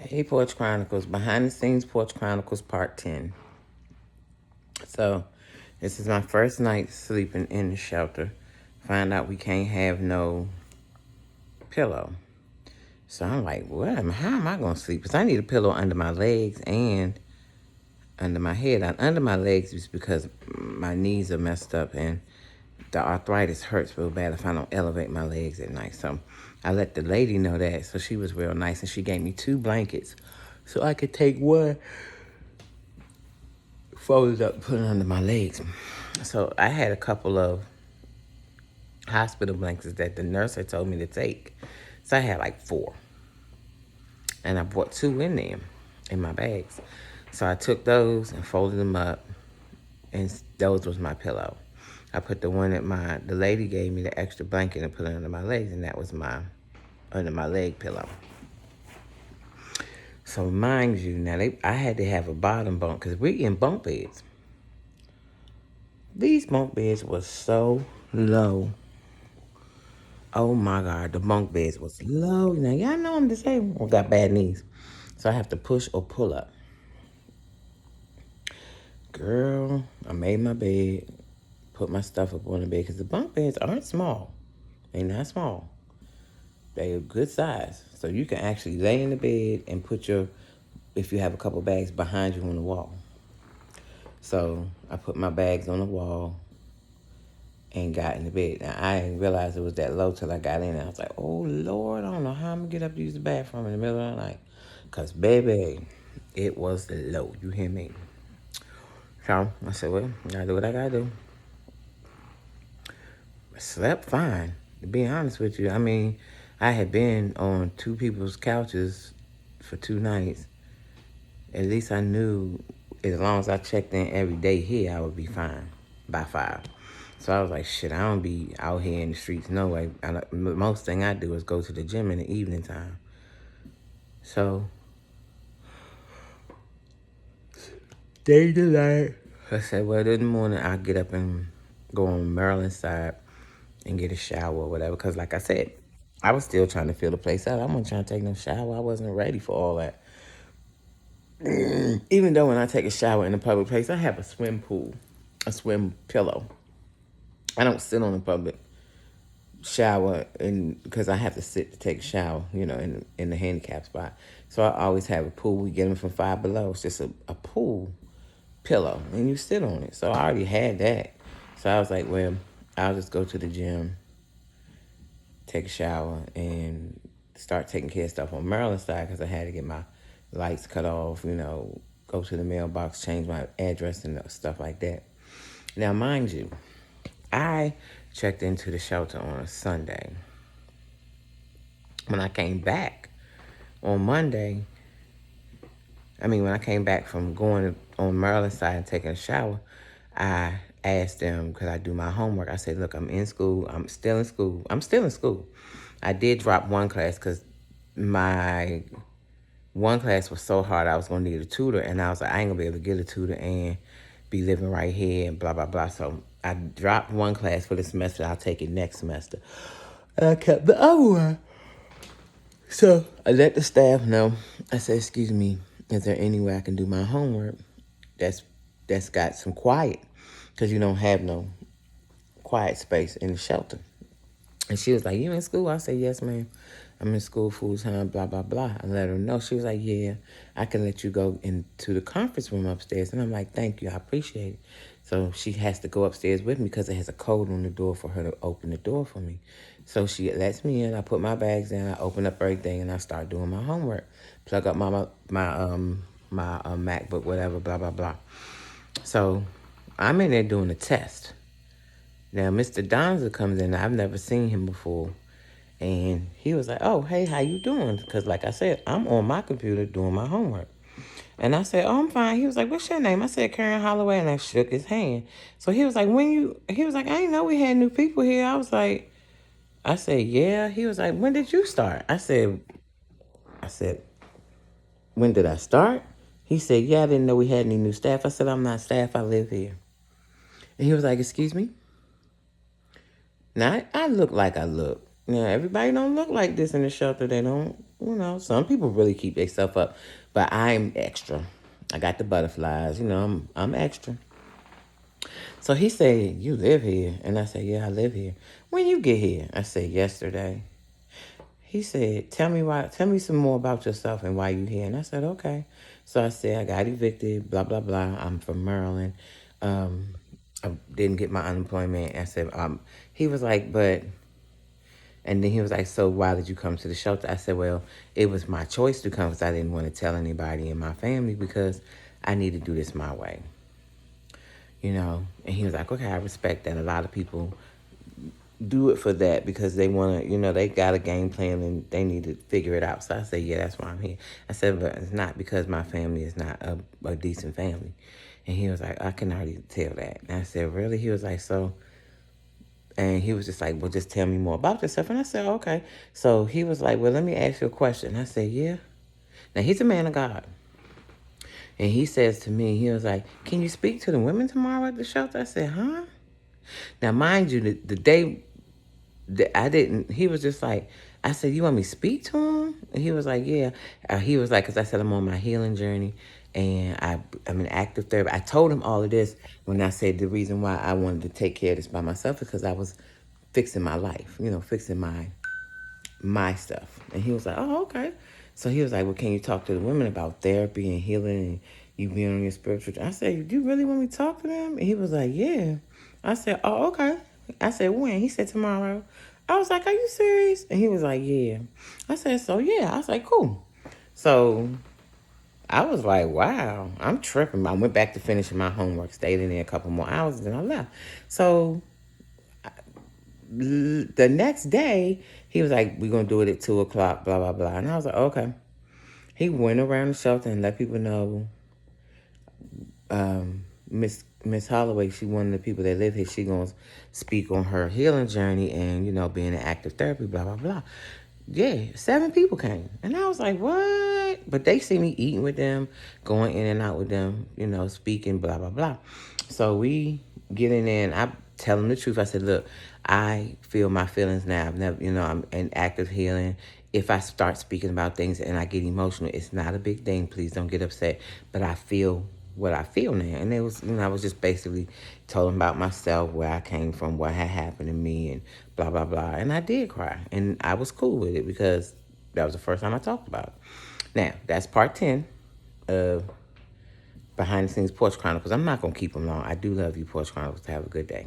Hey, Porch Chronicles, behind the scenes Porch Chronicles Part 10. So, this is my first night sleeping in the shelter. Find out we can't have no pillow. So I'm like, how am I going to sleep? Because I need a pillow under my legs and under my head. Under my legs is because my knees are messed up and the arthritis hurts real bad if I don't elevate my legs at night. So I let the lady know that. So she was real nice and she gave me 2 blankets so I could take one, fold it up, put it under my legs. So I had a couple of hospital blankets that the nurse had told me to take. So I had like 4. And I brought 2 in there in my bags. So I took those and folded them up, and those was my pillow. I put the one that the lady gave me, the extra blanket, and put it under my legs, and that was my under my leg pillow. So mind you, now I had to have a bottom bunk because we're in bunk beds. These bunk beds was so low. Oh my God, the bunk beds was low. Now y'all know I'm disabled. I got bad knees, so I have to push or pull up. Girl, I made my bed, put my stuff up on the bed because the bunk beds aren't small. They're not small. They're good size, so you can actually lay in the bed and put if you have a couple bags behind you on the wall. So I put my bags on the wall and got in the bed. Now, I didn't realize it was that low till I got in. I was like, oh, Lord, I don't know how I'm going to get up to use the bathroom in the middle of the night. Because, baby, it was low. You hear me? So I said, well, I got to do what I got to do. I slept fine, to be honest with you. I mean, I had been on 2 people's couches for 2 nights. At least I knew as long as I checked in every day here, I would be fine by 5. So I was like, shit, I don't be out here in the streets no way. Most thing I do is go to the gym in the evening time. So, day to night. I said, well, in the morning, I'll get up and go on Maryland's side and get a shower or whatever. Because like I said, I was still trying to fill the place out. I wasn't trying to take no shower. I wasn't ready for all that. Even though when I take a shower in a public place, I have a swim pool, a swim pillow. I don't sit on a public shower because I have to sit to take a shower, in the handicap spot. So I always have a pool. We get them from Five Below. It's just a pool pillow, and you sit on it. So I already had that. So I was like, well, I'll just go to the gym, take a shower, and start taking care of stuff on Maryland's side because I had to get my lights cut off, go to the mailbox, change my address and stuff like that. Now, mind you, I checked into the shelter on a Sunday. When I came back on Monday, when I came back from going on Maryland's side and taking a shower, I asked them, could I do my homework? I said, look, I'm in school. I'm still in school. I did drop one class because my one class was so hard I was going to need a tutor. And I was like, I ain't going to be able to get a tutor and be living right here and blah, blah, blah. So I dropped one class for the semester. I'll take it next semester. And I kept the other one. So I let the staff know. I said, excuse me, is there any way I can do my homework that's got some quiet? Because you don't have no quiet space in the shelter. And she was like, you in school? I said, yes, ma'am. I'm in school full time, blah, blah, blah. I let her know. She was like, yeah, I can let you go into the conference room upstairs. And I'm like, thank you. I appreciate it. So she has to go upstairs with me because it has a code on the door for her to open the door for me. So she lets me in. I put my bags in. I open up everything, and I start doing my homework. Plug up my MacBook, whatever, blah, blah, blah. So I'm in there doing a test. Now, Mr. Donza comes in. I've never seen him before. And he was like, oh, hey, how you doing? Because like I said, I'm on my computer doing my homework. And I said, oh, I'm fine. He was like, what's your name? I said, Karen Holloway. And I shook his hand. So he was like, he was like, I didn't know we had new people here. I said, yeah. He was like, when did you start? I said, when did I start? He said, yeah, I didn't know we had any new staff. I said, I'm not staff. I live here. And he was like, excuse me? Now, I look like I look. Now, everybody don't look like this in the shelter. They don't, some people really keep themselves up. But I'm extra. I got the butterflies, I'm extra. So he said, "You live here?" And I said, "Yeah, I live here." "When you get here?" I said, "Yesterday." He said, tell me some more about yourself and why you here." And I said, "Okay." So I said, "I got evicted, blah, blah, blah. I'm from Maryland. Um, I didn't get my unemployment." I said, he was like, and then he was like, "So why did you come to the shelter?" I said, "Well, it was my choice to come because I didn't want to tell anybody in my family because I need to do this my way." And he was like, "Okay, I respect that. A lot of people do it for that because they want to, they got a game plan and they need to figure it out." So I said, "Yeah, that's why I'm here." I said, "But it's not because my family is not a decent family." And he was like, "I can already tell that." And I said, "Really?" He was like, "So," and he was just like, "Well, just tell me more about yourself." And I said, "Okay." So he was like, "Well, let me ask you a question." I said, "Yeah." Now, he's a man of God. And he says to me, he was like, "Can you speak to the women tomorrow at the shelter?" I said, "Huh?" Now, mind you, the day I didn't, he was just like, I said, "You want me to speak to him?" And he was like, "Yeah." He was like, because I said, "I'm on my healing journey and I'm in active therapy." I told him all of this when I said the reason why I wanted to take care of this by myself is because I was fixing my life, fixing my stuff. And he was like, "Oh, okay." So he was like, "Well, can you talk to the women about therapy and healing and you being on your spiritual?" I said, "Do you really want me to talk to them?" And he was like, "Yeah." I said, "Oh, okay." I said, "When?" He said, "Tomorrow." I was like, "Are you serious?" And he was like, "Yeah." I said, "So yeah." I was like, "Cool." So I was like, "Wow, I'm tripping." I went back to finishing my homework, stayed in there a couple more hours, and then I left. So the next day, he was like, "We're going to do it at 2 o'clock, blah, blah, blah." And I was like, "Okay." He went around the shelter and let people know, Miss Holloway, she one of the people that live here, she going to speak on her healing journey and, being in active therapy, blah, blah, blah. Yeah, 7 people came. And I was like, "What?" But they see me eating with them, going in and out with them, speaking, blah, blah, blah. So we get in there and I tell them the truth. I said, "Look, I feel my feelings now. I've never, I'm in active healing. If I start speaking about things and I get emotional, it's not a big thing. Please don't get upset. But I feel what I feel now." And it was, I was just basically telling about myself, where I came from, what had happened to me, and blah, blah, blah. And I did cry. And I was cool with it because that was the first time I talked about it. Now, that's part 10 of Behind the Scenes Porch Chronicles. I'm not going to keep them long. I do love you, Porch Chronicles. Have a good day.